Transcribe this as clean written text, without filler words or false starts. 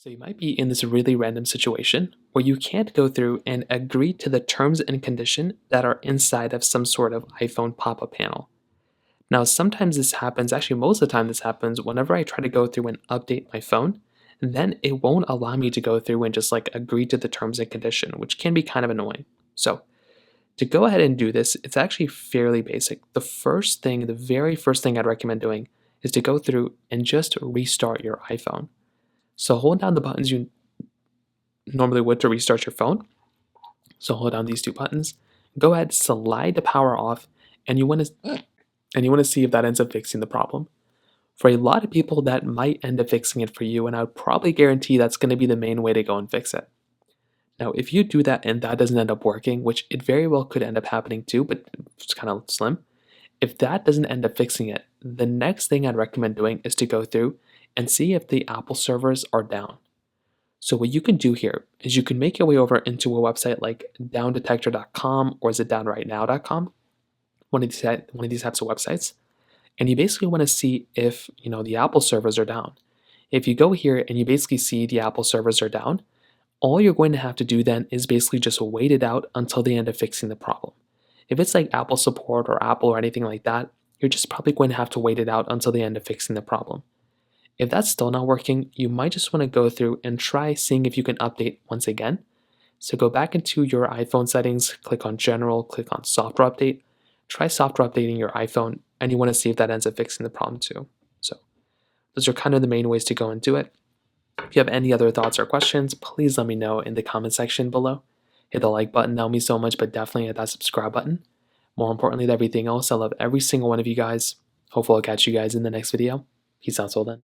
So you might be in this really random situation where you can't go through and agree to the terms and condition that are inside of some sort of iPhone pop-up panel. Now, sometimes this happens, actually most of the time this happens whenever I try to go through and update my phone, then it won't allow me to go through and just like agree to the terms and condition, which can be kind of annoying. So to go ahead and do this, it's actually fairly basic. The very first thing I'd recommend doing is to go through and just restart your iPhone. So hold down the buttons you normally would to restart your phone. So hold down these two buttons. Go ahead, slide the power off, and you want to see if that ends up fixing the problem. For a lot of people, that might end up fixing it for you, and I would probably guarantee that's going to be the main way to go and fix it. Now, if you do that and that doesn't end up working, which it very well could end up happening too, but it's kind of slim. If that doesn't end up fixing it, the next thing I'd recommend doing is to go through and see if the Apple servers are down. So what you can do here is you can make your way over into a website like downdetector.com or is it downrightnow.com, one of these types of websites, and you basically want to see if the Apple servers are down. If you go here and you basically see the Apple servers are down, all you're going to have to do then is basically just wait it out until they end up fixing the problem. If it's like Apple support or Apple or anything like that, you're just probably going to have to wait it out until they end up fixing the problem. If that's still not working, you might just want to go through and try seeing if you can update once again. So go back into your iPhone settings, click on General, click on Software Update, try software updating your iPhone, and you want to see if that ends up fixing the problem too. So those are kind of the main ways to go and do it. If you have any other thoughts or questions, please let me know in the comment section below. Hit the like button, that would mean so much, but definitely hit that subscribe button. More importantly than everything else, I love every single one of you guys. Hopefully I'll catch you guys in the next video. Peace out till then.